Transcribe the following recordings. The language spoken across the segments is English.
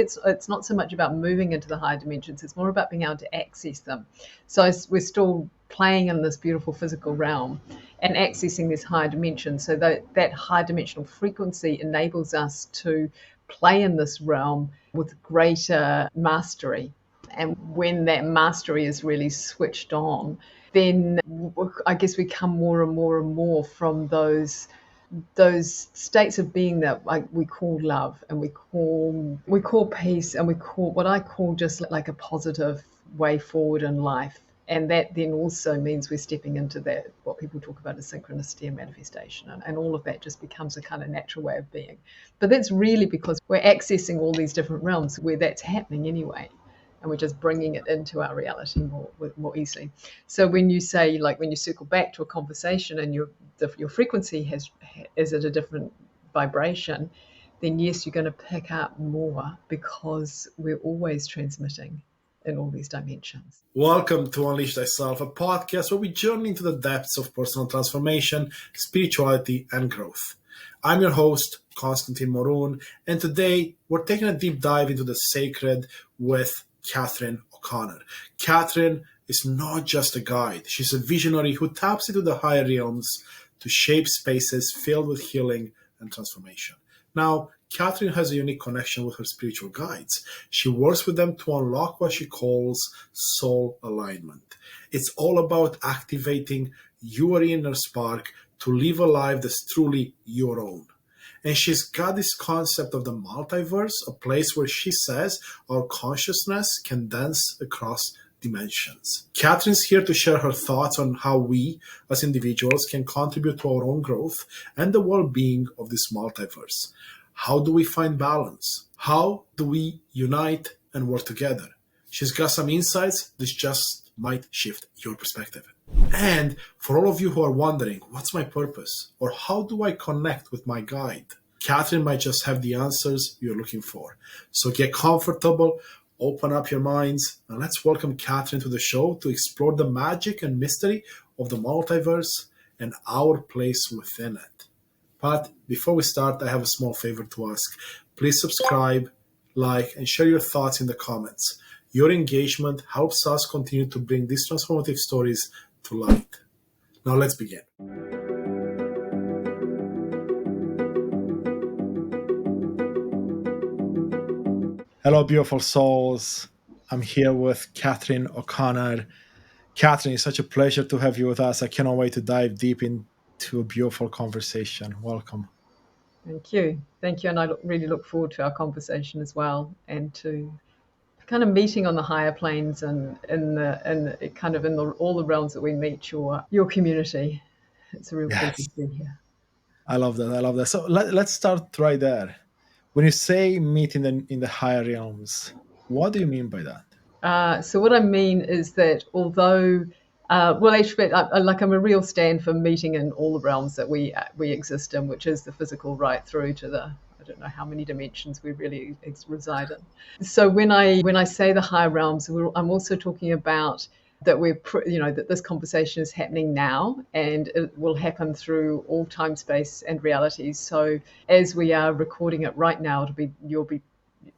It's not so much about moving into the higher dimensions, it's more about being able to access them. So we're still playing in this beautiful physical realm and accessing this higher dimension. So that high dimensional frequency enables us to play in this realm with greater mastery. And when that mastery is really switched on, then I guess we come more and more and more from those states of being that we call love, and we call peace, and we call what I call just like a positive way forward in life. And that then also means we're stepping into that, what people talk about as synchronicity and manifestation, and all of that just becomes a kind of natural way of being. But that's really because we're accessing all these different realms where that's happening anyway, and we're just bringing it into our reality more easily. So when you say, like, when you circle back to a conversation and your frequency is at a different vibration, then yes, you're going to pick up more, because we're always transmitting in all these dimensions. Welcome to Unleash Thyself, a podcast where we journey into the depths of personal transformation, spirituality, and growth. I'm your host, Konstantin Moroun, and today we're taking a deep dive into the sacred with Catherine O'Connor. Catherine is not just a guide. She's a visionary who taps into the higher realms to shape spaces filled with healing and transformation. Now, Catherine has a unique connection with her spiritual guides. She works with them to unlock what she calls soul alignment. It's all about activating your inner spark to live a life that's truly your own. And she's got this concept of the multiverse, a place where she says our consciousness can dance across dimensions. Catherine's here to share her thoughts on how we, as individuals, can contribute to our own growth and the well-being of this multiverse. How do we find balance? How do we unite and work together? She's got some insights that just might shift your perspective. And for all of you who are wondering, what's my purpose? Or how do I connect with my guide? Catherine might just have the answers you're looking for. So get comfortable, open up your minds, and let's welcome Catherine to the show to explore the magic and mystery of the multiverse and our place within it. But before we start, I have a small favor to ask. Please subscribe, like, and share your thoughts in the comments. Your engagement helps us continue to bring these transformative stories to light. Now let's begin. Hello, beautiful souls. I'm here with Catherine O'Connor. Catherine, it's such a pleasure to have you with us. I cannot wait to dive deep into a beautiful conversation. Welcome. Thank you. And I really look forward to our conversation as well, and to kind of meeting on the higher planes, and in all the realms that we meet your community. It's a real pleasure to be here. I love that. So let's start right there. When you say meet in the higher realms, what do you mean by that? So what I mean is that although, actually, I'm a real stand for meeting in all the realms that we exist in, which is the physical right through to the, I don't know how many dimensions we really reside in. So when I say the higher realms, I'm also talking about that that this conversation is happening now, and it will happen through all time, space, and realities. So as we are recording it right now, you'll be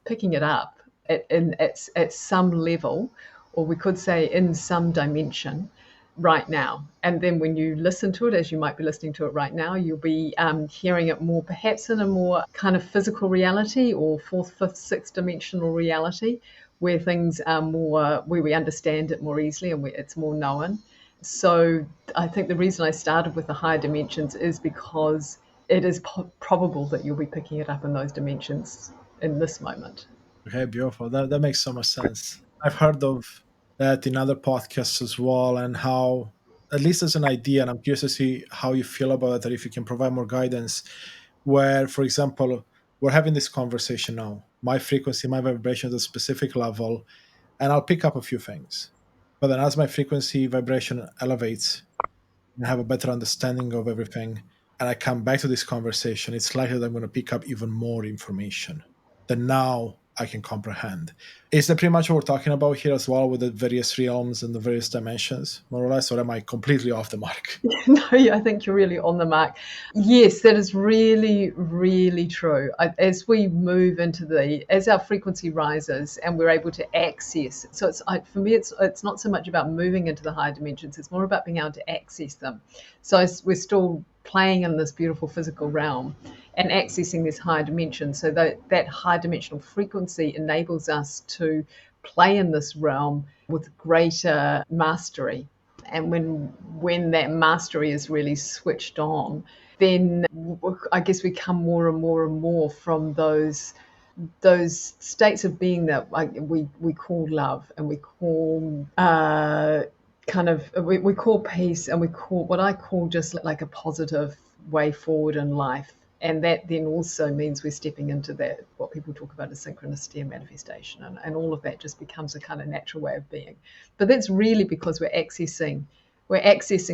picking it up at some level, or we could say in some dimension right now. And then when you listen to it, as you might be listening to it right now, you'll be hearing it more, perhaps in a more kind of physical reality, or fourth, fifth, sixth dimensional reality, where things are more, where we understand it more easily, and it's more known. So I think the reason I started with the higher dimensions is because it is probable that you'll be picking it up in those dimensions in this moment. Okay, beautiful. That makes so much sense. I've heard of that in other podcasts as well, and how, at least as an idea, and I'm curious to see how you feel about it, or if you can provide more guidance, where, for example, we're having this conversation now. My frequency, my vibration at a specific level, and I'll pick up a few things. But then as my frequency vibration elevates, and I have a better understanding of everything, and I come back to this conversation, it's likely that I'm going to pick up even more information. Then now I can comprehend. Is that pretty much what we're talking about here as well, with the various realms and the various dimensions, more or less, or am I completely off the mark? No, I think you're really on the mark. Yes, that is really, really true. As we move into as our frequency rises and we're able to access, so for me, it's not so much about moving into the higher dimensions, it's more about being able to access them. So we're still playing in this beautiful physical realm and accessing this higher dimension. So that high dimensional frequency enables us to play in this realm with greater mastery. And when that mastery is really switched on, then I guess we come more and more and more from those states of being that we call love, and we call we call peace, and we call what I call just like a positive way forward in life. And that then also means we're stepping into that, what people talk about as synchronicity and manifestation, and all of that just becomes a kind of natural way of being. But that's really because we're accessing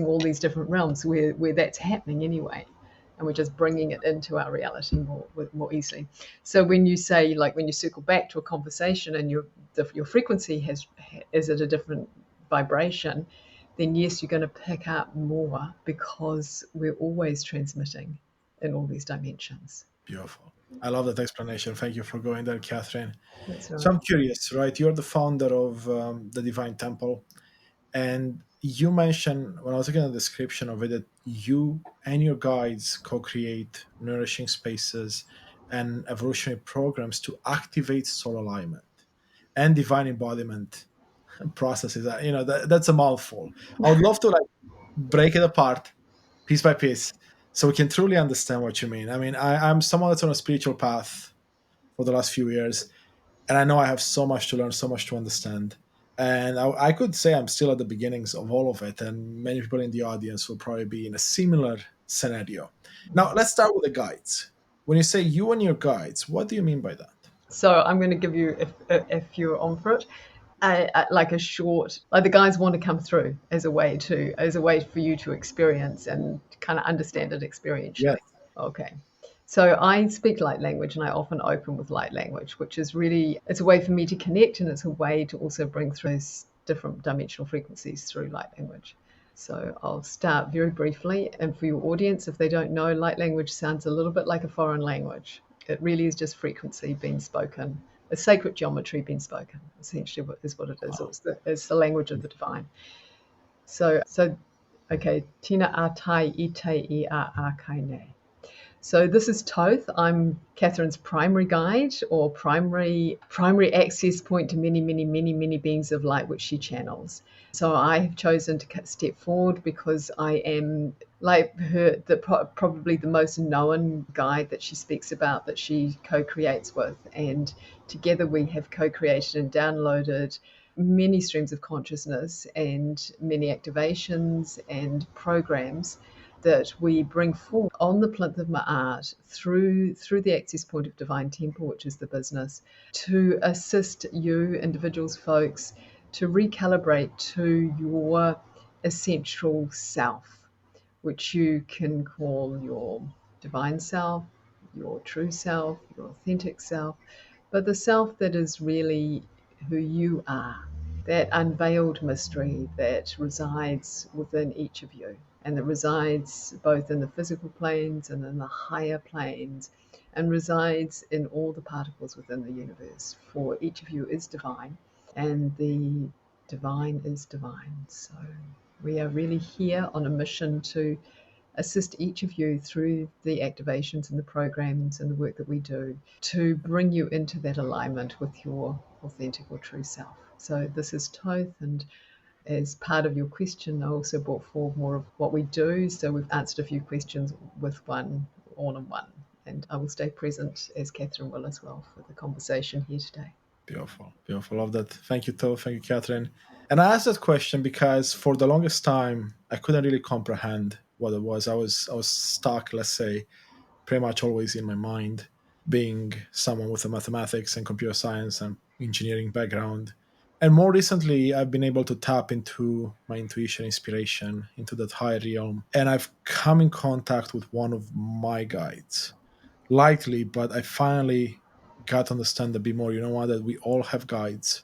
all these different realms where that's happening anyway, and we're just bringing it into our reality more easily. So when you say, like, when you circle back to a conversation and your frequency is at a different vibration, then yes, you're going to pick up more, because we're always transmitting in all these dimensions. Beautiful. I love that explanation. Thank you for going there, Catherine. That's So right. I'm curious, right? You're the founder of the Divine Temple, and you mentioned when I was looking at the description of it that you and your guides co-create nourishing spaces and evolutionary programs to activate soul alignment and divine embodiment processes. That's a mouthful. I would love to like break it apart piece by piece so we can truly understand what you mean. I mean, I'm someone that's on a spiritual path for the last few years, and I know I have so much to learn, so much to understand. And I could say I'm still at the beginnings of all of it, and many people in the audience will probably be in a similar scenario. Now, let's start with the guides. When you say you and your guides, what do you mean by that? So I'm going to give you, if you're on for it, like a short, like, the guys want to come through as a way for you to experience and kind of understand it Yes. experientially. Okay. So I speak light language, and I often open with light language, which is really, it's a way for me to connect, and it's a way to also bring through those different dimensional frequencies through light language. So I'll start very briefly. And for your audience, if they don't know, light language sounds a little bit like a foreign language. It really is just frequency being spoken, a sacred geometry being spoken, essentially, is what it is. Wow. It's the language of the divine. So okay, Tina atai ite I a kaine. So this is Toth. I'm Catherine's primary guide, or primary access point to many, many, many, many beings of light which she channels. So I have chosen to step forward because I am like her, probably the most known guide that she speaks about, that she co-creates with, and together we have co-created and downloaded many streams of consciousness and many activations and programs that we bring forward on the plinth of Ma'at through the access point of Divine Temple, which is the business, to assist you, individuals, folks, to recalibrate to your essential self, which you can call your divine self, your true self, your authentic self, but the self that is really who you are, that unveiled mystery that resides within each of you, and that resides both in the physical planes and in the higher planes, and resides in all the particles within the universe. For each of you is divine, and the divine is divine. So we are really here on a mission to assist each of you through the activations and the programs and the work that we do, to bring you into that alignment with your authentic or true self. So this is Toth, and as part of your question, I also brought forward more of what we do. So we've answered a few questions with one, all in one. And I will stay present, as Catherine will as well, for the conversation here today. Beautiful. Beautiful. Love that. Thank you, Toe. Thank you, Catherine. And I asked that question because for the longest time, I couldn't really comprehend what it was. I was stuck, let's say, pretty much always in my mind, being someone with a mathematics and computer science and engineering background. And more recently, I've been able to tap into my intuition, inspiration, into that higher realm. And I've come in contact with one of my guides, lightly, but I finally got to understand a bit more, you know what, that we all have guides.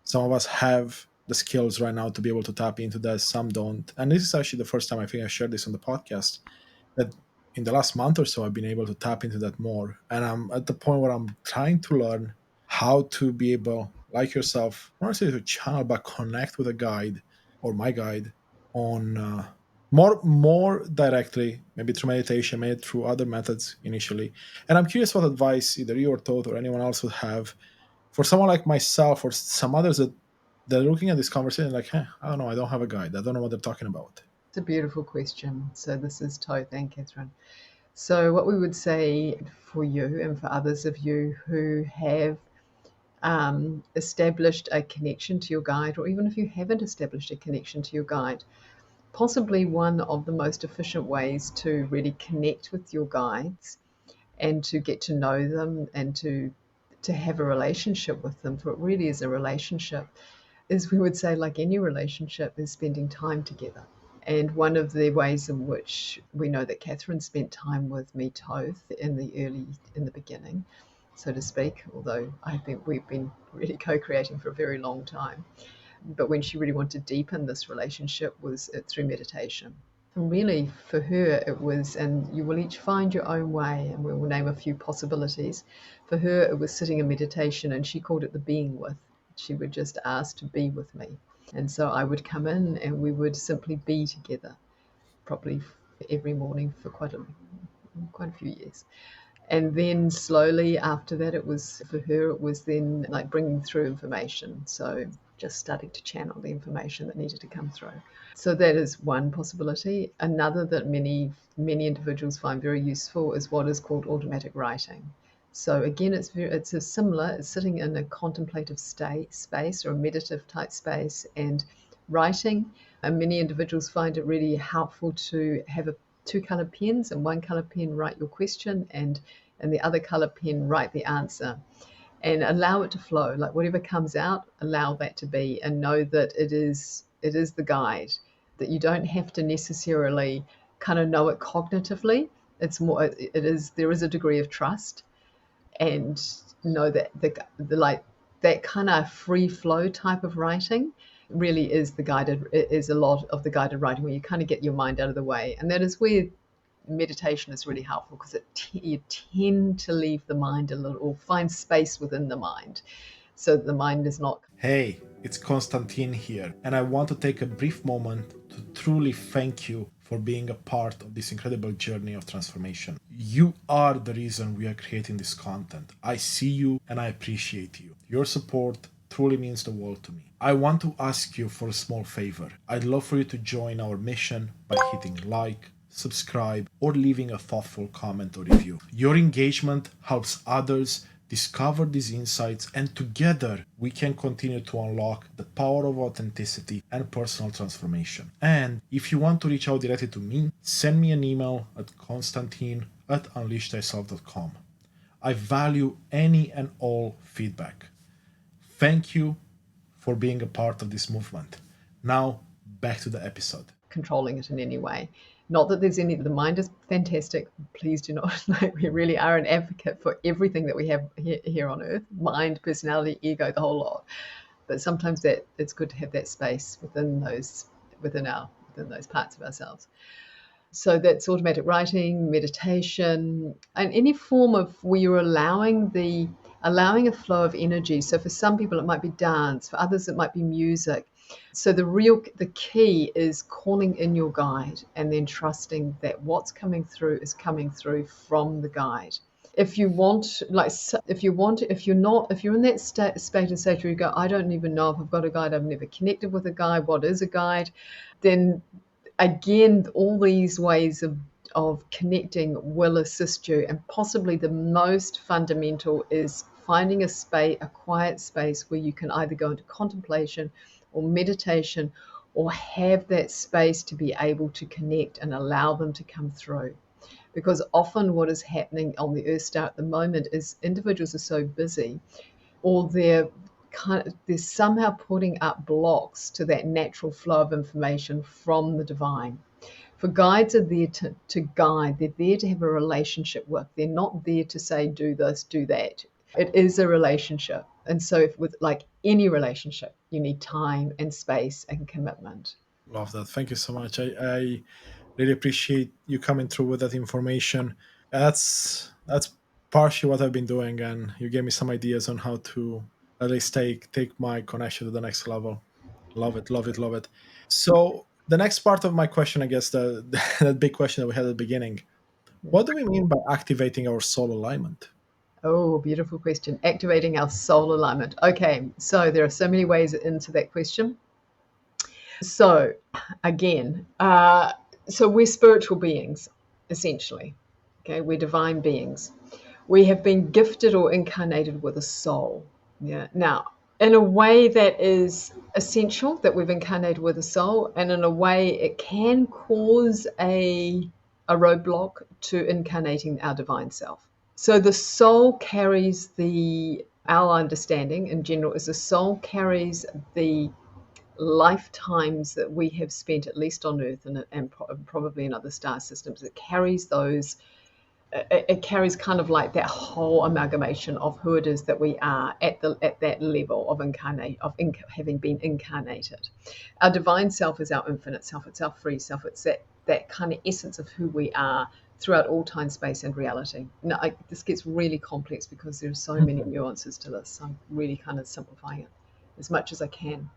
Some of us have the skills right now to be able to tap into that, some don't. And this is actually the first time I think I shared this on the podcast, that in the last month or so, I've been able to tap into that more. And I'm at the point where I'm trying to learn how to be able, like yourself, not necessarily to channel, but connect with a guide or my guide on more directly, maybe through meditation, maybe through other methods initially. And I'm curious what advice either you or Todd or anyone else would have for someone like myself or some others that they're looking at this conversation like, I don't know, I don't have a guide. I don't know what they're talking about. It's a beautiful question. So this is Toth and Catherine. So what we would say for you and for others of you who have established a connection to your guide, or even if you haven't established a connection to your guide, possibly one of the most efficient ways to really connect with your guides and to get to know them and to have a relationship with them, for it really is a relationship, is, we would say, like any relationship, is spending time together. And one of the ways in which we know that Catherine spent time with me, Toth, in the beginning, so to speak, although I think we've been really co-creating for a very long time. But when she really wanted to deepen this relationship was through meditation. And really, for her, it was, and you will each find your own way, and we will name a few possibilities. For her, it was sitting in meditation, and she called it the being with. She would just ask to be with me. And so I would come in and we would simply be together, probably every morning for quite a few years. And then slowly after that, it was, for her, it was then like bringing through information. So just starting to channel the information that needed to come through. So that is one possibility. Another that many individuals find very useful is what is called automatic writing. So again, it's a similar, it's sitting in a contemplative space or a meditative type space and writing. And many individuals find it really helpful to have two colored pens, and one colored pen write your question, and the other colored pen write the answer, and allow it to flow. Like whatever comes out, allow that to be, and know that it is the guide, that you don't have to necessarily kind of know it cognitively. It's more, there is a degree of trust, and know that the like that kind of free flow type of writing really is a lot of the guided writing, where you kind of get your mind out of the way. And that is where meditation is really helpful, because you tend to leave the mind a little, or find space within the mind, so that the mind is not. Hey, it's Konstantin here, and I want to take a brief moment to truly thank you for being a part of this incredible journey of transformation. You are the reason we are creating this content. I see you and I appreciate you. Your support truly means the world to me. I want to ask you for a small favor. I'd love for you to join our mission by hitting like, subscribe, or leaving a thoughtful comment or review. Your engagement helps others discover these insights, and together we can continue to unlock the power of authenticity and personal transformation. And if you want to reach out directly to me, send me an email at konstantin@unleashthyself.com. I value any and all feedback. Thank you for being a part of this movement. Now, back to the episode. Controlling it in any way. Not that there's the mind is fantastic. Please do not, like, we really are an advocate for everything that we have here on earth, mind, personality, ego, the whole lot. But sometimes that it's good to have that space within those parts of ourselves. So that's automatic writing, meditation, and any form of where you're allowing a flow of energy. So for some people it might be dance, for others it might be music. So the key is calling in your guide and then trusting that what's coming through is coming through from the guide. If you're in that space and stage where you go, I don't even know if I've got a guide, I've never connected with a guide, what is a guide? Then again, all these ways of connecting will assist you. And possibly the most fundamental is finding a quiet space where you can either go into contemplation or meditation, or have that space to be able to connect and allow them to come through. Because often what is happening on the Earth Star at the moment is individuals are so busy, or they're somehow putting up blocks to that natural flow of information from the divine. For guides are there to guide. They're there to have a relationship with. They're not there to say, do this, do that. It is a relationship. And so if with like any relationship, you need time and space and commitment. Love that. Thank you so much. I really appreciate you coming through with that information. That's partially what I've been doing, and you gave me some ideas on how to at least take my connection to the next level. Love it, love it, love it. So the next part of my question, I guess, the that big question that we had at the beginning. What do we mean by activating our soul alignment? Oh, beautiful question. Activating our soul alignment. Okay, so there are so many ways into that question. So, again, so we're spiritual beings, essentially. Okay, we're divine beings. We have been gifted or incarnated with a soul. Yeah. Now, in a way that is essential that we've incarnated with a soul, and in a way it can cause a roadblock to incarnating our divine self. So the soul carries our understanding in general is the soul carries the lifetimes that we have spent at least on Earth and probably in other star systems. It carries those. It carries kind of like that whole amalgamation of who it is that we are at that level of having been incarnated. Our divine self is our infinite self. It's our free self. It's that kind of essence of who we are throughout all time, space, and reality. Now, this gets really complex because there's so many nuances to this. So I'm really kind of simplifying it as much as I can.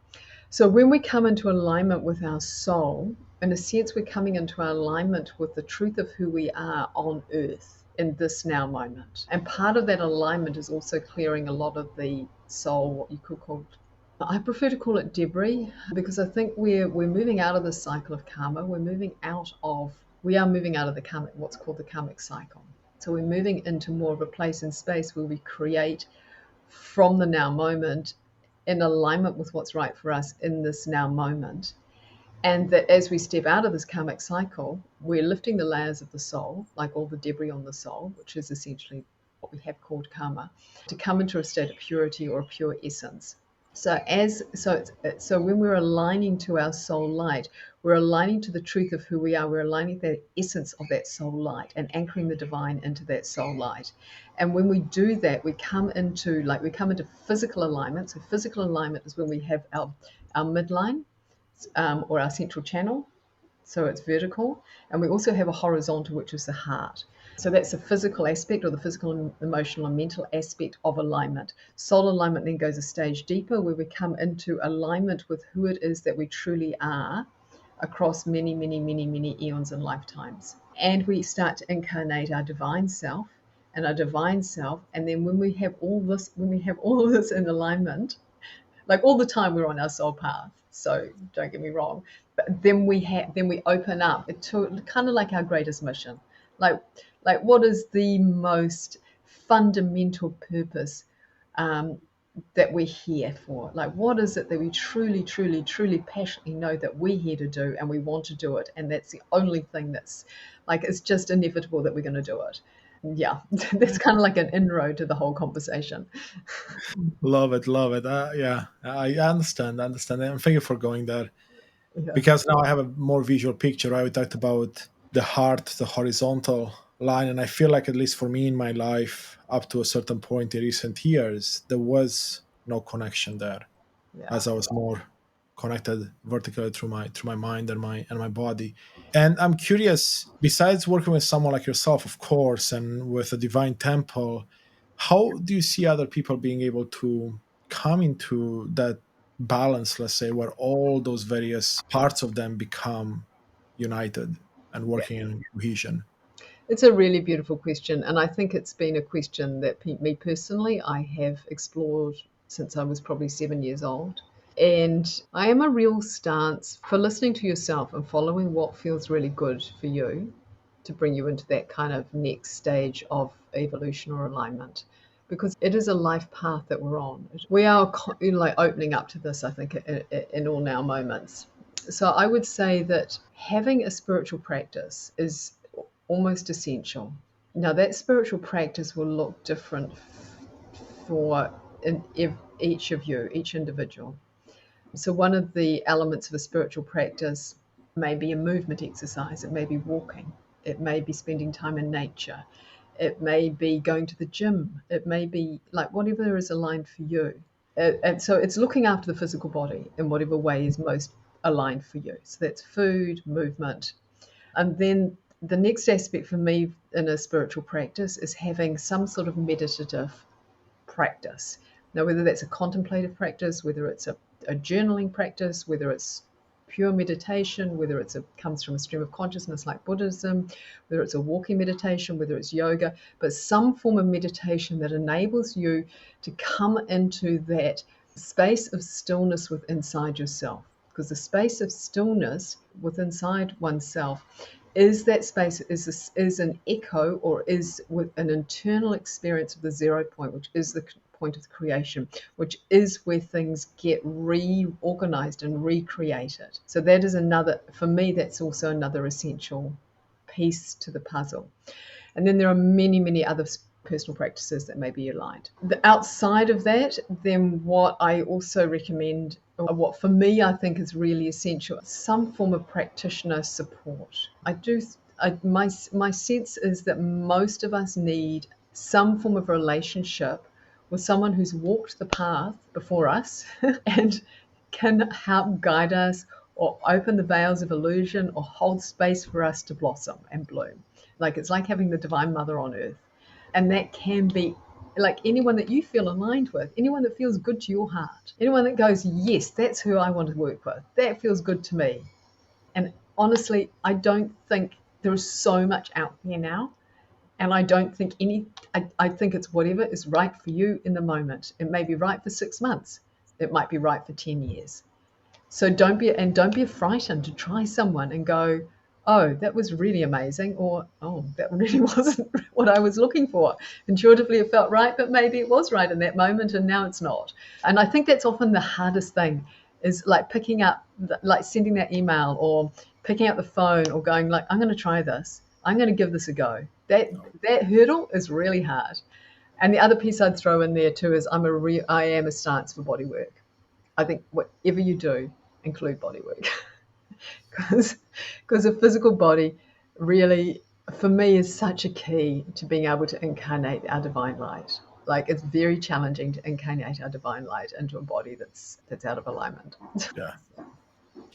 So when we come into alignment with our soul, in a sense, we're coming into alignment with the truth of who we are on earth in this now moment. And part of that alignment is also clearing a lot of the soul, what you could call, I prefer to call it debris, because I think we're moving out of the cycle of karma. We are moving out of the karmic, what's called the karmic cycle. So we're moving into more of a place and space where we create from the now moment in alignment with what's right for us in this now moment. And that as we step out of this karmic cycle, we're lifting the layers of the soul, like all the debris on the soul, which is essentially what we have called karma, to come into a state of purity or a pure essence. So when we're aligning to our soul light, we're aligning to the truth of who we are. We're aligning the essence of that soul light and anchoring the divine into that soul light. And when we do that, we come into physical alignment. So physical alignment is when we have our midline or our central channel. So it's vertical. And we also have a horizontal, which is the heart. So that's the physical aspect, or the physical, emotional, and mental aspect of alignment. Soul alignment then goes a stage deeper, where we come into alignment with who it is that we truly are across many, many, many, many eons and lifetimes. And we start to incarnate our divine self and our divine self. And then when we have all of this in alignment, like all the time we're on our soul path, so don't get me wrong, but then we open up to kind of like our greatest mission, like what is the most fundamental purpose that we're here for? Like, what is it that we truly, truly, truly passionately know that we're here to do, and we want to do it, and that's the only thing that's like, it's just inevitable that we're going to do it. Yeah, that's kind of like an inroad to the whole conversation. Love it, love it. Yeah, I understand, understand. And thank you for going there, Yeah. because now I have a more visual picture. Right? We talked about the heart, the horizontal line, and I feel like, at least for me in my life, up to a certain point in recent years, there was no connection there, Yeah. as I was more connected vertically through my mind and my body. And I'm curious, besides working with someone like yourself, of course, and with a divine temple, how do you see other people being able to come into that balance, let's say, where all those various parts of them become united and working in cohesion? It's a really beautiful question, and I think it's been a question that me personally I have explored since I was probably 7 years old. And I am a real stance for listening to yourself and following what feels really good for you to bring you into that kind of next stage of evolution or alignment, because it is a life path that we're on. We are like opening up to this, I think, in all now moments. So I would say that having a spiritual practice is almost essential. Now, that spiritual practice will look different for each of you, each individual. So, one of the elements of a spiritual practice may be a movement exercise, it may be walking, it may be spending time in nature, It may be going to the gym. It may be like whatever is aligned for you. And so it's looking after the physical body in whatever way is most aligned for you. So that's food, movement. And then the next aspect for me in a spiritual practice is having some sort of meditative practice. Now, whether that's a contemplative practice, whether it's a journaling practice, whether it's pure meditation, whether comes from a stream of consciousness like Buddhism, whether it's a walking meditation, whether it's yoga, but some form of meditation that enables you to come into that space of stillness within inside yourself. Because the space of stillness within inside oneself is that space is an echo or is with an internal experience of the 0 point, which is the point of creation, which is where things get reorganized and recreated. So that is another, for me, that's also another essential piece to the puzzle. And then there are many, many other personal practices that may be aligned. Outside of that, then what I also recommend, or what for me I think is really essential, some form of practitioner support. My sense is that most of us need some form of relationship with someone who's walked the path before us and can help guide us or open the veils of illusion or hold space for us to blossom and bloom. Like it's like having the Divine Mother on earth. And that can be like anyone that you feel aligned with, anyone that feels good to your heart, anyone that goes, yes, that's who I want to work with. That feels good to me. And honestly, I don't think there is so much out there now. And I don't think I think it's whatever is right for you in the moment. It may be right for 6 months. It might be right for 10 years. So don't be frightened to try someone and go, oh, that was really amazing, or oh, that really wasn't what I was looking for. Intuitively it felt right, but maybe it was right in that moment and now it's not. And I think that's often the hardest thing, is like picking up, like sending that email or picking up the phone or going like, I'm going to try this. I'm going to give this a go. That hurdle is really hard. And the other piece I'd throw in there too is I am a stance for body work. I think whatever you do, include body work. Because a physical body really, for me, is such a key to being able to incarnate our divine light. Like it's very challenging to incarnate our divine light into a body that's out of alignment. Yeah.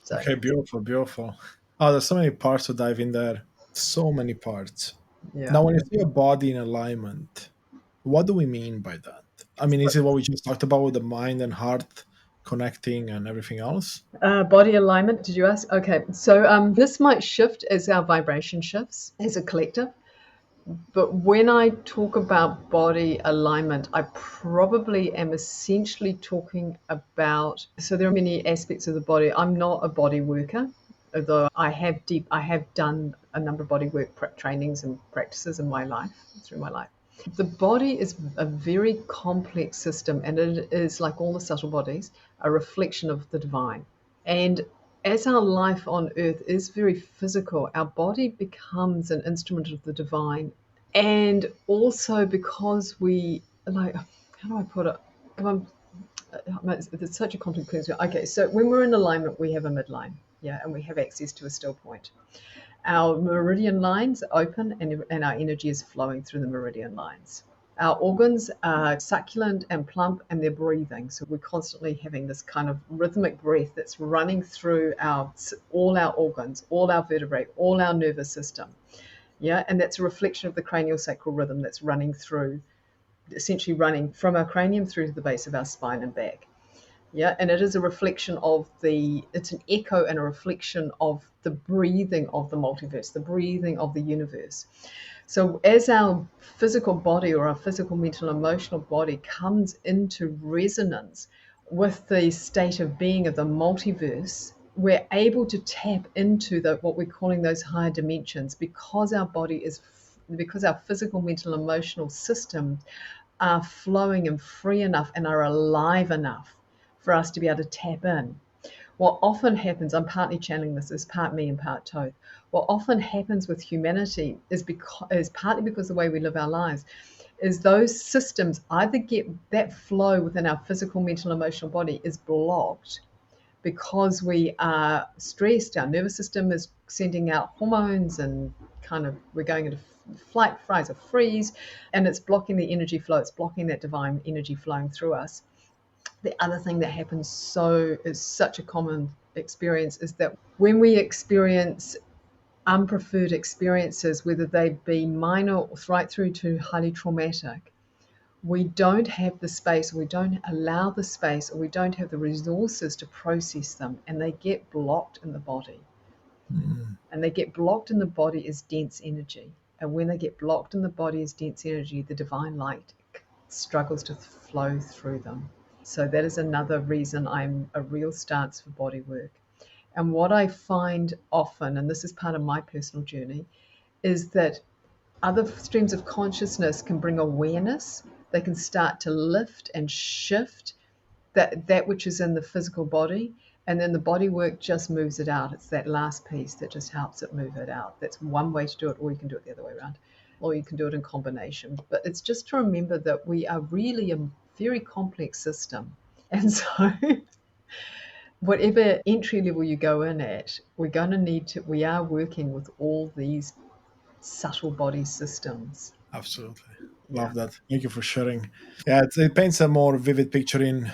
So, Okay, beautiful, beautiful. Oh, there's so many parts to dive in there. So many parts. yeah. Now, when you say a body in alignment, what do we mean by that? I mean, is it what we just talked about with the mind and heart connecting and everything else? Body alignment, did you ask? Okay, so this might shift as our vibration shifts as a collective. But when I talk about body alignment, I probably am essentially talking about, so there are many aspects of the body. I'm not a body worker, although I have done a number of body work trainings and practices in my life, through my life. The body is a very complex system, and it is, like all the subtle bodies, a reflection of the divine. And as our life on earth is very physical, our body becomes an instrument of the divine. And also because we, like, how do I put it? It's such a complex question. Okay, so when we're in alignment, we have a midline, yeah, and we have access to a still point. Our meridian lines are open and our energy is flowing through the meridian lines. Our organs are succulent and plump and they're breathing. So we're constantly having this kind of rhythmic breath that's running through all our organs, all our vertebrae, all our nervous system. Yeah, and that's a reflection of the cranial sacral rhythm that's running through, essentially running from our cranium through to the base of our spine and back. Yeah, and it is a reflection of it's an echo and a reflection of the breathing of the multiverse, the breathing of the universe. So as our physical body or our physical, mental, emotional body comes into resonance with the state of being of the multiverse, we're able to tap into what we're calling those higher dimensions because our physical, mental, emotional systems are flowing and free enough and are alive enough for us to be able to tap in. What often happens, I'm partly channeling this as part me and part Toth. What often happens with humanity is partly because the way we live our lives is those systems either get that flow within our physical, mental, emotional body is blocked because we are stressed. Our nervous system is sending out hormones and we're going into flight, fries, or freeze, and it's blocking the energy flow. It's blocking that divine energy flowing through us. The other thing that happens is such a common experience is that when we experience unpreferred experiences, whether they be minor or right through to highly traumatic, we don't have the space, we don't allow the space, or we don't have the resources to process them, and they get blocked in the body. And they get blocked in the body as dense energy. And when they get blocked in the body as dense energy, the divine light struggles to flow through them. So that is another reason I'm a real stance for body work. And what I find often, and this is part of my personal journey, is that other streams of consciousness can bring awareness. They can start to lift and shift that which is in the physical body, and then the body work just moves it out. It's that last piece that just helps it move it out. That's one way to do it, or you can do it the other way around, or you can do it in combination. But it's just to remember that we are really a very complex system. And so whatever entry level you go in at, we are working with all these subtle body systems. Absolutely. Love that. Thank you for sharing. Yeah, it paints a more vivid picture in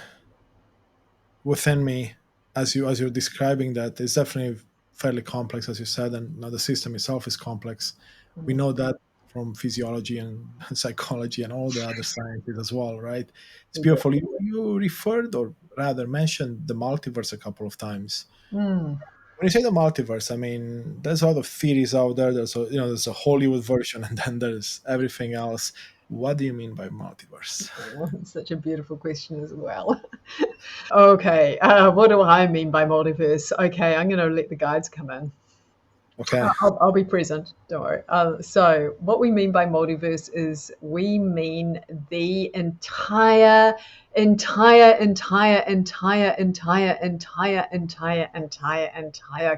within me as you're describing that. It's definitely fairly complex, as you said, and now the system itself is complex. We know that from physiology and psychology and all the other sciences as well, right? It's beautiful. You referred, or rather mentioned, the multiverse a couple of times. When you say the multiverse, I mean, there's a lot of theories out there. There's a Hollywood version, and then there's everything else. What do you mean by multiverse? It's such a beautiful question as well. Okay, what do I mean by multiverse? Okay, I'm going to let the guides come in. Okay. I'll be present, don't worry. So, what we mean by multiverse is we mean the entire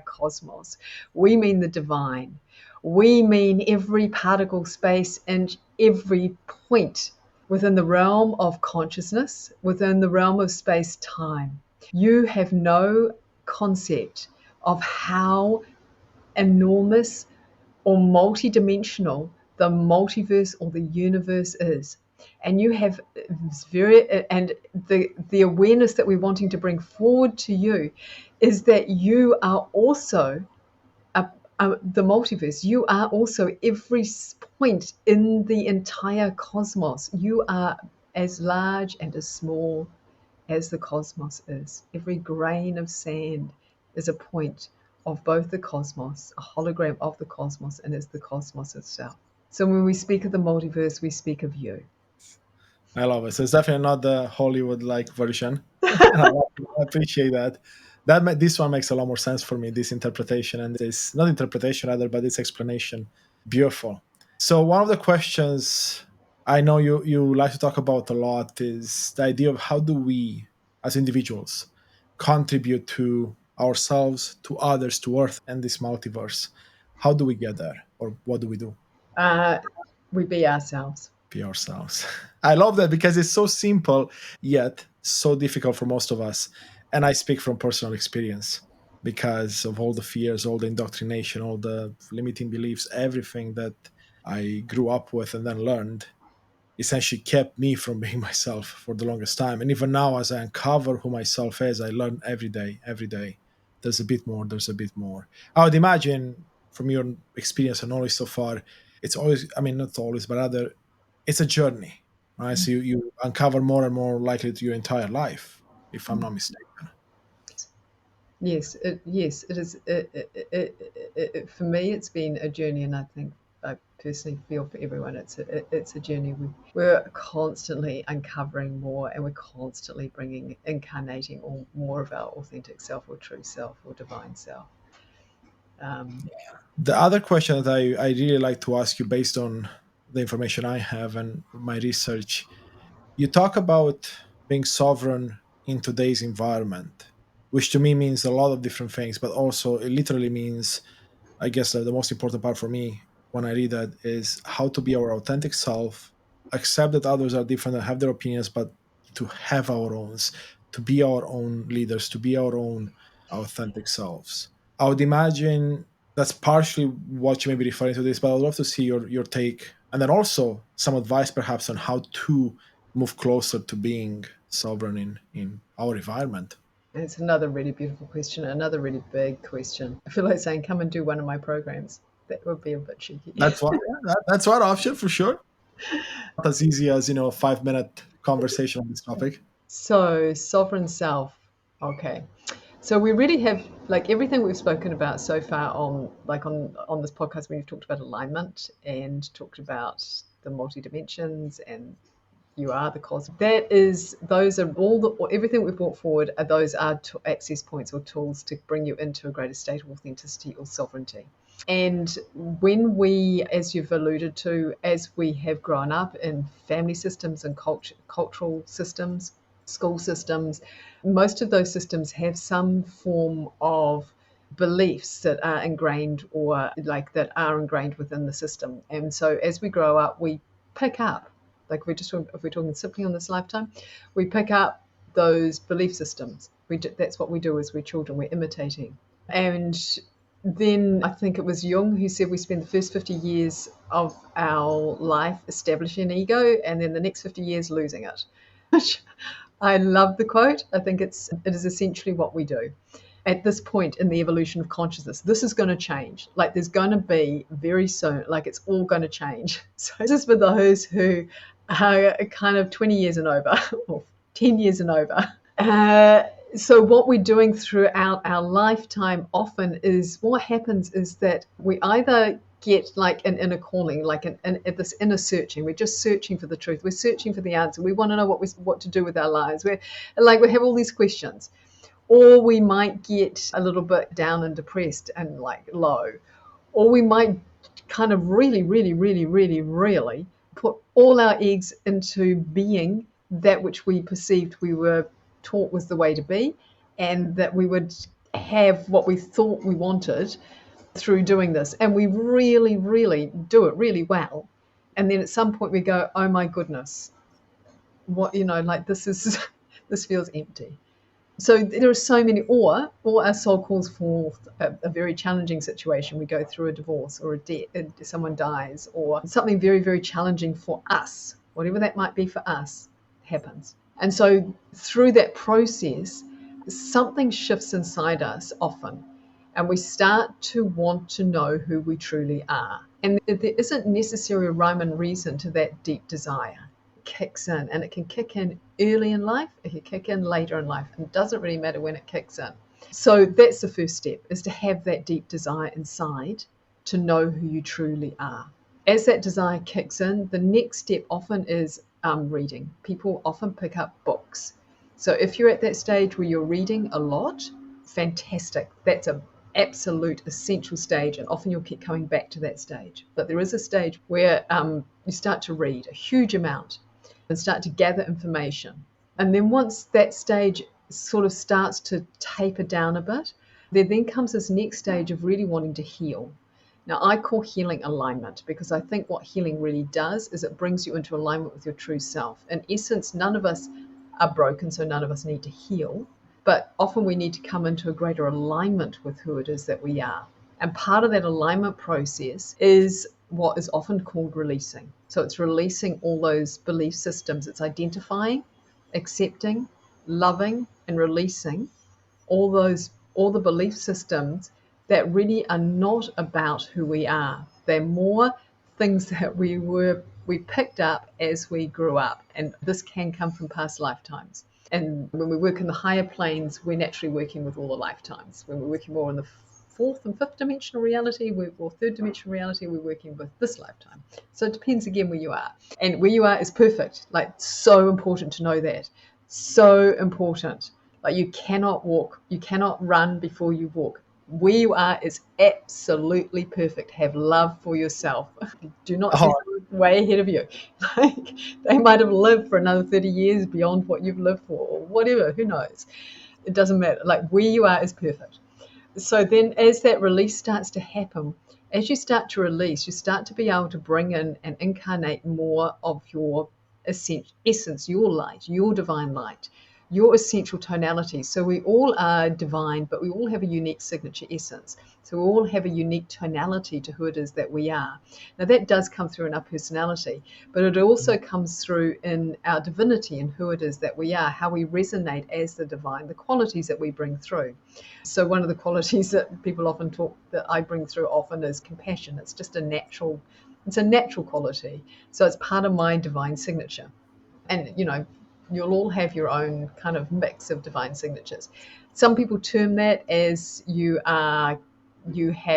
cosmos. We mean the divine. We mean every particle space and every point within the realm of consciousness, within the realm of space time. You have no concept of how enormous or multidimensional the multiverse or the universe is. And you have the awareness that we're wanting to bring forward to you is that you are also the multiverse. You are also every point in the entire cosmos. You are as large and as small as the cosmos is. Every grain of sand is a point of both the cosmos, a hologram of the cosmos, and is the cosmos itself. So when we speak of the multiverse, we speak of you. I love it. So it's definitely not the Hollywood-like version. I appreciate that. This one makes a lot more sense for me. This interpretation and this not interpretation rather, but this explanation. Beautiful. So one of the questions I know you like to talk about a lot is the idea of how do we, as individuals, contribute to ourselves, to others, to Earth, and this multiverse. How do we get there, or what do we do? We be ourselves. Be ourselves. I love that because it's so simple yet so difficult for most of us. And I speak from personal experience because of all the fears, all the indoctrination, all the limiting beliefs, everything that I grew up with and then learned essentially kept me from being myself for the longest time. And even now, as I uncover who myself is, I learn every day, every day. There's a bit more, there's a bit more. I would imagine from your experience and knowledge so far, it's always, I mean, not always, but rather, it's a journey, right? So you uncover more and more likely to your entire life, if I'm not mistaken. Yes, it is. For me, it's been a journey, and I think I personally feel for everyone, it's a journey. We're constantly uncovering more, and we're constantly incarnating more of our authentic self, or true self, or divine self. The other question that I really like to ask you, based on the information I have and my research, you talk about being sovereign in today's environment, which to me means a lot of different things, but also it literally means, I guess, the most important part for me when I read that is how to be our authentic self, accept that others are different and have their opinions, but to have our own, to be our own leaders, to be our own authentic selves. I would imagine That's partially what you may be referring to this, but I'd love to see your take, and then also some advice perhaps on how to move closer to being sovereign in our environment. It's another really beautiful question, another really big question. I feel like saying, come and do one of my programs. That would be a bit cheeky. That's one option for sure. Not as easy as a 5 minute conversation on this topic. So, sovereign self. Okay. So we really have like everything we've spoken about so far on this podcast. We've talked about alignment and talked about the multi dimensions and you are the cosmos. Those are everything we've brought forward. Those are access points or tools to bring you into a greater state of authenticity or sovereignty. And when we, as you've alluded to, as we have grown up in family systems and cultural systems, school systems, most of those systems have some form of beliefs that are ingrained or like that are ingrained within the system. And so as we grow up, we pick up, like if we're talking simply on this lifetime, we pick up those belief systems. That's what we do as we're children. We're imitating. And then I think it was Jung who said we spend the first 50 years of our life establishing an ego and then the next 50 years losing it. I love the quote. I think it is essentially what we do. At this point in the evolution of consciousness, this is going to change. Like there's going to be very soon, like it's all going to change. So this is for those who are kind of 20 years and over or 10 years and over. So what we're doing throughout our lifetime often is what happens is that we either get like an inner calling, like this inner searching. We're just searching for the truth. We're searching for the answer. We want to know what to do with our lives. We have all these questions. Or we might get a little bit down and depressed and like low. Or we might kind of really, really, really, really, really put all our eggs into being that which we perceived we were taught was the way to be, and that we would have what we thought we wanted through doing this. And we really, really do it really well. And then at some point we go, oh my goodness, what, like this feels empty. So there are so many, or our soul calls for a very challenging situation. We go through a divorce or a death, someone dies, or something very, very challenging for us, whatever that might be for us, happens. And so through that process, something shifts inside us often, and we start to want to know who we truly are. And there isn't necessarily a rhyme and reason to that deep desire. It kicks in, and it can kick in early in life, it can kick in later in life, and it doesn't really matter when it kicks in. So that's the first step, is to have that deep desire inside to know who you truly are. As that desire kicks in, the next step often is reading. People often pick up books. So if you're at that stage where you're reading a lot, fantastic. That's an absolute essential stage, and often you'll keep coming back to that stage. But there is a stage where you start to read a huge amount and start to gather information. And then once that stage sort of starts to taper down a bit, there then comes this next stage of really wanting to heal. Now, I call healing alignment, because I think what healing really does is it brings you into alignment with your true self. In essence, none of us are broken, so none of us need to heal. But often we need to come into a greater alignment with who it is that we are. And part of that alignment process is what is often called releasing. So it's releasing all those belief systems. It's identifying, accepting, loving, and releasing all the belief systems that really are not about who we are. They're more things that we picked up as we grew up. And this can come from past lifetimes. And when we work in the higher planes, we're naturally working with all the lifetimes. When we're working more in the fourth and fifth dimensional reality, or third dimensional reality, we're working with this lifetime. So it depends again where you are. And where you are is perfect. Like, so important to know that. So important. Like, you cannot run before you walk. Where you are is absolutely perfect. Have love for yourself. Do not see someone way ahead of you. Like, they might have lived for another 30 years beyond what you've lived for, or whatever, who knows? It doesn't matter. Like, where you are is perfect. So then as that release starts to happen, as you start to release, you start to be able to bring in and incarnate more of your essence, your light, your divine light, your essential tonality. So we all are divine, but we all have a unique signature essence. So we all have a unique tonality to who it is that we are. Now that does come through in our personality, but it also comes through in our divinity and who it is that we are, how we resonate as the divine, the qualities that we bring through. So one of the qualities that people often talk, that I bring through often, is compassion. It's a natural quality. So it's part of my divine signature. And you'll all have your own kind of mix of divine signatures. Some people term that as you have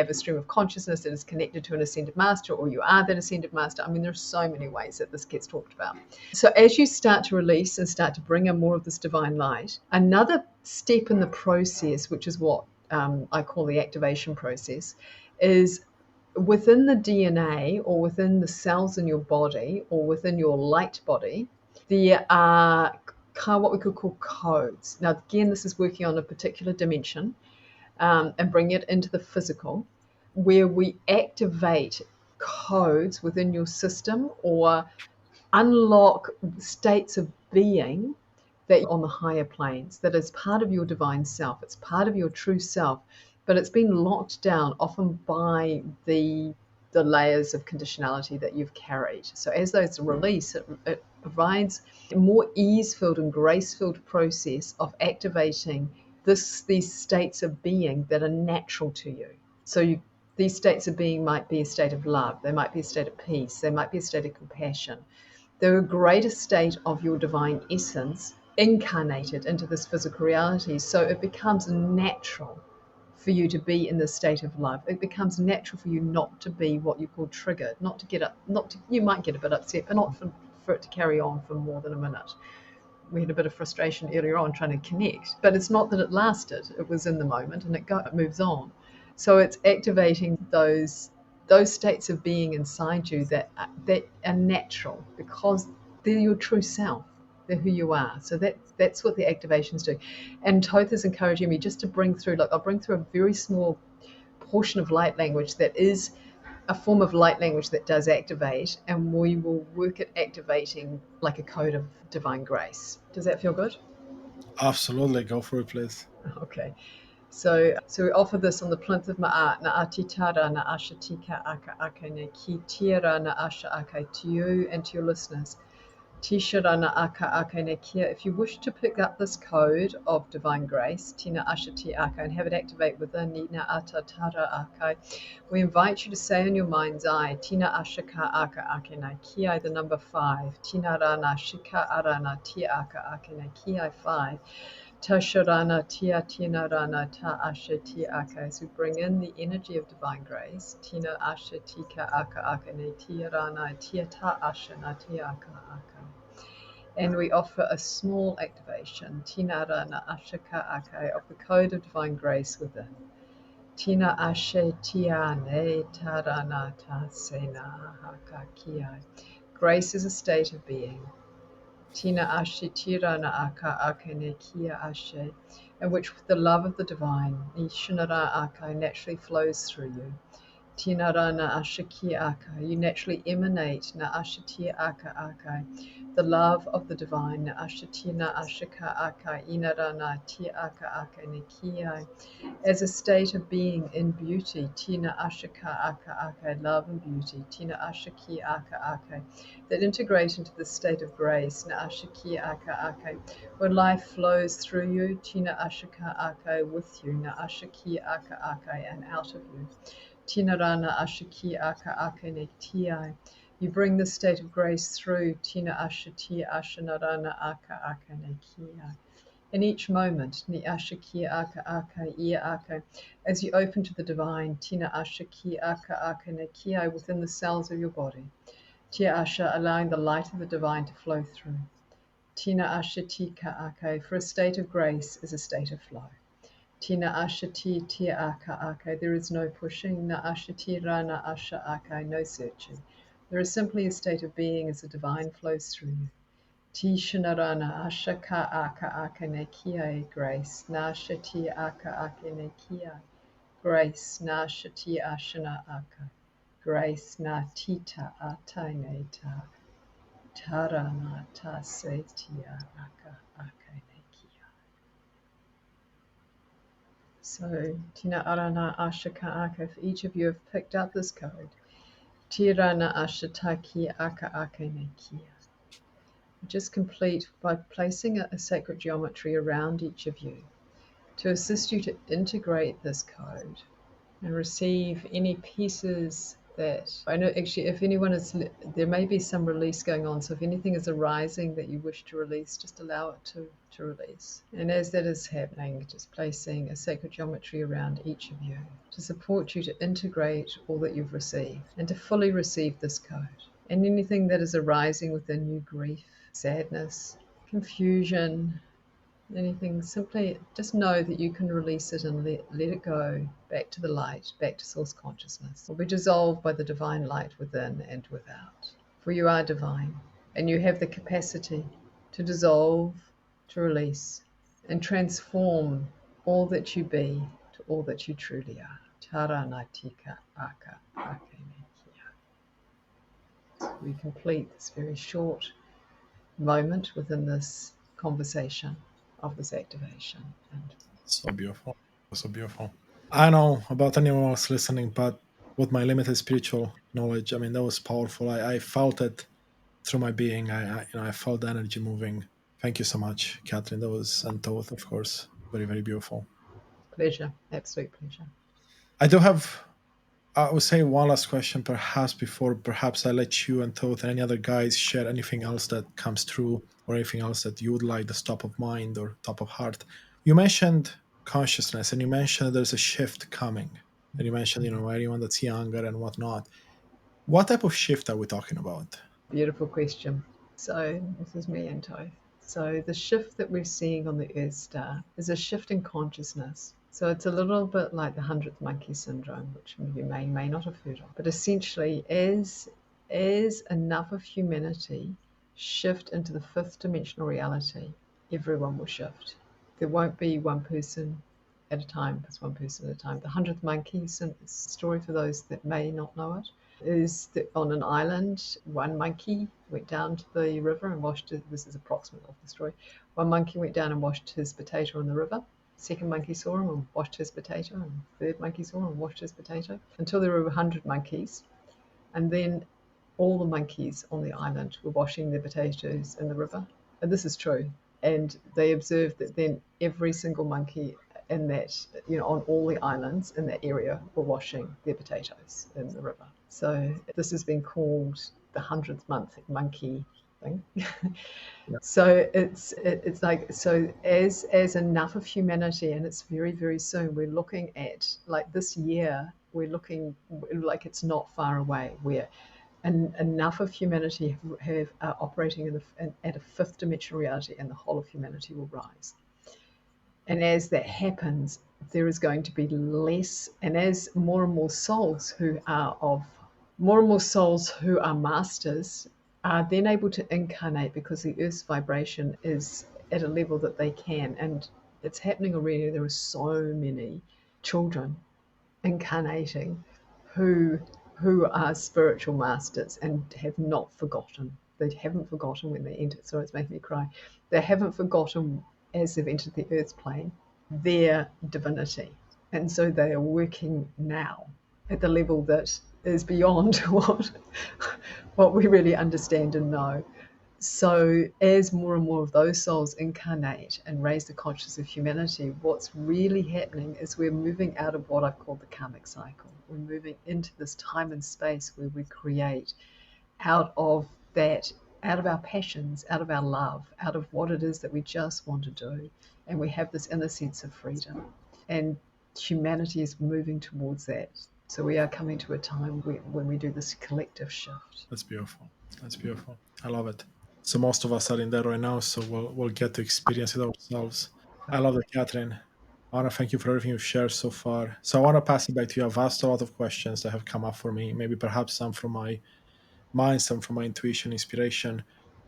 a stream of consciousness that is connected to an ascended master, or you are that ascended master. I mean, there's so many ways that this gets talked about. So as you start to release and start to bring in more of this divine light, another step in the process, which is what I call the activation process, is within the DNA, or within the cells in your body, or within your light body, there are what we could call codes. Now, again, this is working on a particular dimension, and bring it into the physical, where we activate codes within your system, or unlock states of being that on the higher planes, that is part of your divine self. It's part of your true self, but it's been locked down often by the layers of conditionality that you've carried. So as those release, it provides a more ease-filled and grace-filled process of activating these states of being that are natural to you. So these states of being might be a state of love, they might be a state of peace, they might be a state of compassion. They're a greater state of your divine essence incarnated into this physical reality. So it becomes natural for you to be in this state of love. It becomes natural for you not to be what you call triggered, not to get up, you might get a bit upset, but not for it to carry on for more than a minute. We had a bit of frustration earlier on trying to connect, but it's not that it lasted. It was in the moment, and it moves on. So it's activating those states of being inside you that are natural, because they're your true self. They're who you are. So that's what the activations do. And Toth is encouraging me just to bring through, I'll bring through a very small portion of light language that is a form of light language that does activate, and we will work at activating like a code of divine grace. Does that feel good? Absolutely. Go for it, please. Okay. So we offer this on the plinth of ma'at, na atitara na asha tika aka aka ne ki tira na asha aka, to you and to your listeners. Tishara aka aka ne kia. If you wish to pick up this code of divine grace, tina asha ti aka, and have it activate within ni na ata tara aka, we invite you to say in your mind's eye, tina asha ka aka aka na kia, the number 5. Tina rana shika arana ti aka aka na kia 5. Tasharana tia tina rana ta asha ti aka, as we bring in the energy of divine grace. Tina asha tika aka aka ne tia rana tia ta asha na ti aka aka. And we offer a small activation, tina rana asha ka aka, of the code of divine grace within. Tina ashe tia ne ta rana ta sena haka kia. Grace is a state of being. Tina ashe tirana aka aka ne kia ashe, in which the love of the divine, Nishinara aka, naturally flows through you. Tina rana ashe ki aka, you naturally emanate na ashe ti aka aka, the love of the divine, na ashe tina ashe ka aka, ina rana ti aka aka ne kia, as a state of being in beauty. Tina ashe ka aka aka, love and beauty. Tina ashe ki aka aka, that integrate into the state of grace, na ashe ki aka aka, where life flows through you. Tina ashe ka aka, with you, na ashe ki aka aka, and out of you. Tina rana ashe ki aka aka ne ti. You bring the state of grace through. Tina ashe ti ashe narana aka aka ne kia. In each moment, ni ashe ki aka aka, ia aka, as you open to the divine, tina ashe ki aka aka ne kia, within the cells of your body. Tia asha, allowing the light of the divine to flow through. Tina asha tika aka, for a state of grace is a state of flow. Tina asha ti tia aka aka, there is no pushing. Na asha ti rana asha aka, no searching. There is simply a state of being as the divine flows through you. Ti shanarana asha ka aka aka ne kia, grace. Na asha ti aka aka ne kia, grace. Na asha ti ashana aka, grace. Na tita ataine ta, tarana ta se tia aka aka ne kia. So, Tina Arana Ashaka Aka, if each of you have picked up this code, Tirana Ashataki Aka Aka Nekia. Just complete by placing a sacred geometry around each of you to assist you to integrate this code and receive any pieces that I know. Actually, if anyone is, there may be some release going on. So if anything is arising that you wish to release, just allow it to release. And as that is happening, just placing a sacred geometry around each of you to support you to integrate all that you've received and to fully receive this code. And anything that is arising within you, grief, sadness, confusion, anything, simply just know that you can release it and let it go back to the light, back to source consciousness. Will be dissolved by the divine light within and without. For you are divine, and you have the capacity to dissolve, to release, and transform all that you be to all that you truly are. Taranatika aka akenekia. So we complete this very short moment within this conversation of this activation. And So beautiful. So beautiful. I don't know about anyone else listening, but with my limited spiritual knowledge, I mean, that was powerful. I felt it through my being. I felt the energy moving. Thank you so much, Catherine. That was, and Toth, of course, very, very beautiful. pleasure, absolute pleasure. I do have, I would say, one last question, perhaps before perhaps I let you and Toth and any other guys share anything else that comes through or anything else that you would like, the top of mind or top of heart. You mentioned consciousness and you mentioned there's a shift coming. And you mentioned, anyone that's younger and whatnot. What type of shift are we talking about? Beautiful question. So this is me and Toth. So the shift that we're seeing on the Earth star is a shift in consciousness. So it's a little bit like the 100th monkey syndrome, which you may not have heard of. But essentially, as enough of humanity shift into the fifth dimensional reality, everyone will shift. There won't be one person at a time, it's one person at a time. The 100th monkey story, for those that may not know it, is that on an island, one monkey went down to the river and washed it. This is approximate of the story. One monkey went down and washed his potato in the river. Second monkey saw him and washed his potato, and third monkey saw him and washed his potato, until there were 100 monkeys. And then all the monkeys on the island were washing their potatoes in the river. And this is true. And they observed that then every single monkey in that, on all the islands in that area were washing their potatoes in the river. So this has been called the 100th month monkey thing. So it's like, so as enough of humanity, and it's very, very soon, we're looking at, like, this year, we're looking like it's not far away, where enough of humanity are operating at a fifth dimensional reality, and the whole of humanity will rise. And as that happens, there is going to be less, and as more and more souls who are masters are then able to incarnate, because the Earth's vibration is at a level that they can, and it's happening already. There are so many children incarnating who are spiritual masters and have not forgotten. They haven't forgotten when they entered. Sorry, it's making me cry. They haven't forgotten, as they've entered the Earth's plane, their divinity, and so they are working now at the level that is beyond what we really understand and know. So as more and more of those souls incarnate and raise the consciousness of humanity, what's really happening is we're moving out of what I've called the karmic cycle. We're moving into this time and space where we create out of our passions, out of our love, out of what it is that we just want to do. And we have this inner sense of freedom. And humanity is moving towards that. So we are coming to a time when we do this collective shift. That's beautiful. That's beautiful. I love it. So most of us are in there right now, so we'll get to experience it ourselves. I love it, Catherine. I want to thank you for everything you've shared so far. So I want to pass it back to you. I've asked a lot of questions that have come up for me, maybe perhaps some from my mind, some from my intuition, inspiration.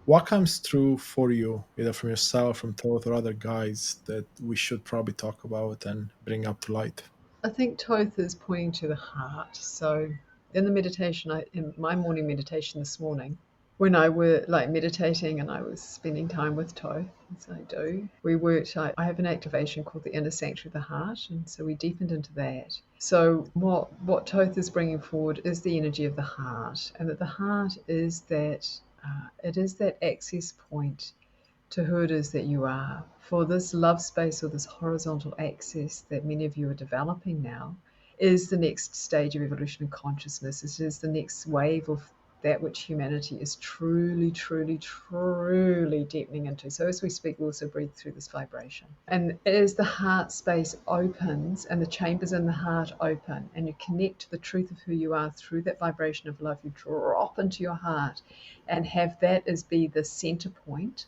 What comes through for you, either from yourself, from Toth, or other guides, that we should probably talk about and bring up to light? I think Toth is pointing to the heart. So in the meditation, in my morning meditation this morning, when I were like meditating and I was spending time with Toth, as I do, we worked. I have an activation called the inner sanctuary of the heart, and so we deepened into that. So what Toth is bringing forward is the energy of the heart, and that the heart is that it is that access point to who it is that you are. For this love space or this horizontal access that many of you are developing now is the next stage of evolution and consciousness. It is the next wave of that which humanity is truly, truly, truly deepening into. So as we speak, we also breathe through this vibration. And as the heart space opens and the chambers in the heart open and you connect to the truth of who you are through that vibration of love, you drop into your heart and have that as be the center point.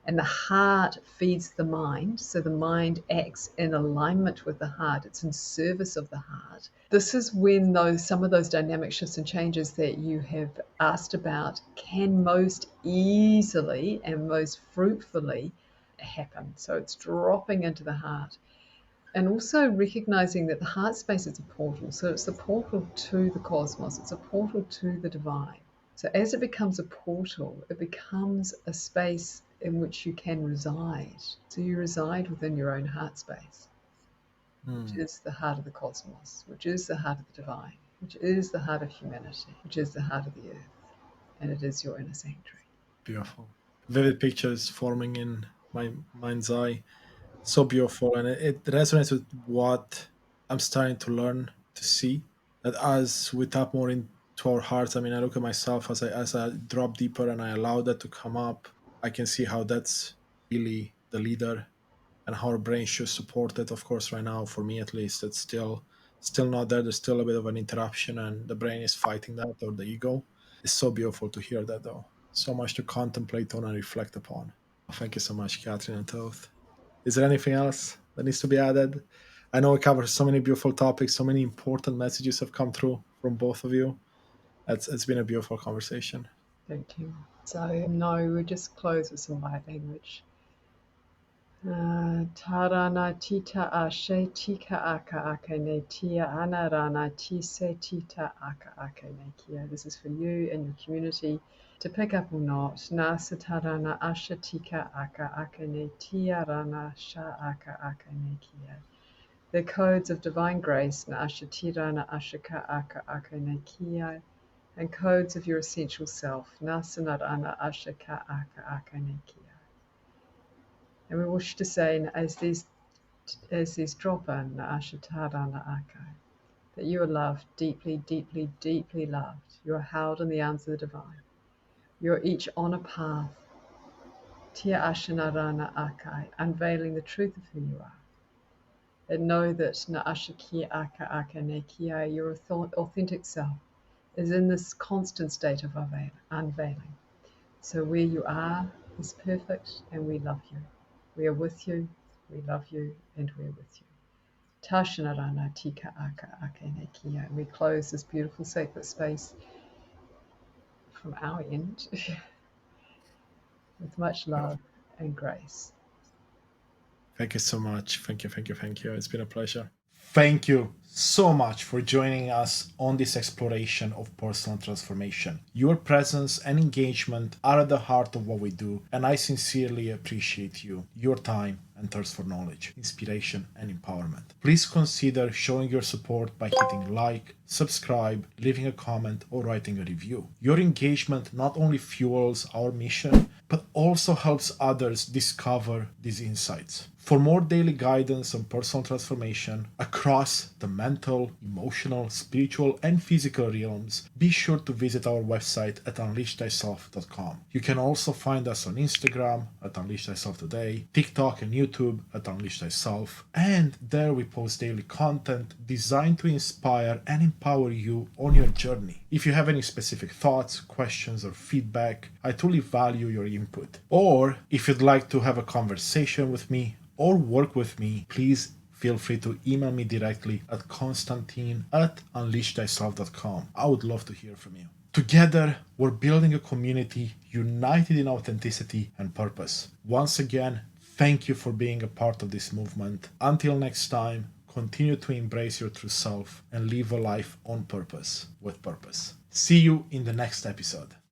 And the heart feeds the mind. So the mind acts in alignment with the heart. It's in service of the heart. This is when some of those dynamic shifts and changes that you have asked about can most easily and most fruitfully happen. So it's dropping into the heart. And also recognizing that the heart space is a portal. So it's the portal to the cosmos. It's a portal to the divine. So as it becomes a portal, it becomes a space in which you can reside. So you reside within your own heart space, which is the heart of the cosmos, which is the heart of the divine, which is the heart of humanity, which is the heart of the earth, and it is your inner sanctuary. Beautiful. Vivid pictures forming in my mind's eye. So beautiful. And it resonates with what I'm starting to learn to see. That as we tap more into our hearts, I mean, I look at myself as I drop deeper and I allow that to come up, I can see how that's really the leader and how our brain should support it. Of course, right now, for me at least, it's still not there. There's still a bit of an interruption and the brain is fighting that, or the ego. It's so beautiful to hear that, though. So much to contemplate on and reflect upon. Thank you so much, Catherine and Toth. Is there anything else that needs to be added? I know we covered so many beautiful topics, so many important messages have come through from both of you. It's been a beautiful conversation. Thank you. So no, we just close with some light language. Tarana tita ashe tika aka akane tia anarana tise tita aka akane kia. This is for you and your community to pick up or not. Nasa tarana ashe tika aka akane tia rana sha aka akane kia. The codes of divine grace na ashe tirana ashika aka akane kia. And codes of your essential self. Nasa narana ashika aka akane kia. And we wish to say, as these drop in, that you are loved, deeply, deeply, deeply loved. You are held in the arms of the divine. You are each on a path, Tia Ashanarana Akai, unveiling the truth of who you are. And know that Na Ashaki Aka Aka Nekia, your authentic self, is in this constant state of unveiling. So where you are is perfect, and we love you. We are with you, we love you, and we are with you. Tashanarana tika aka akene kia. We close this beautiful sacred space from our end with much love and grace. Thank you so much. Thank you, thank you, thank you. It's been a pleasure. Thank you so much for joining us on this exploration of personal transformation. Your presence and engagement are at the heart of what we do, and I sincerely appreciate you, your time, and thirst for knowledge, inspiration, and empowerment. Please consider showing your support by hitting like, subscribe, leaving a comment, or writing a review. Your engagement not only fuels our mission, but also helps others discover these insights. For more daily guidance on personal transformation across the mental, emotional, spiritual, and physical realms, be sure to visit our website at enlighthyself.com. You can also find us on Instagram at Unleash Thyself Today, TikTok and YouTube at Unleash Thyself, and there we post daily content designed to inspire and empower you on your journey. If you have any specific thoughts, questions, or feedback, I truly value your input. Or if you'd like to have a conversation with me or work with me, please feel free to email me directly at constantine@unleashthyself.com. I would love to hear from you. Together, we're building a community united in authenticity and purpose. Once again, thank you for being a part of this movement. Until next time, continue to embrace your true self and live a life on purpose, with purpose. See you in the next episode.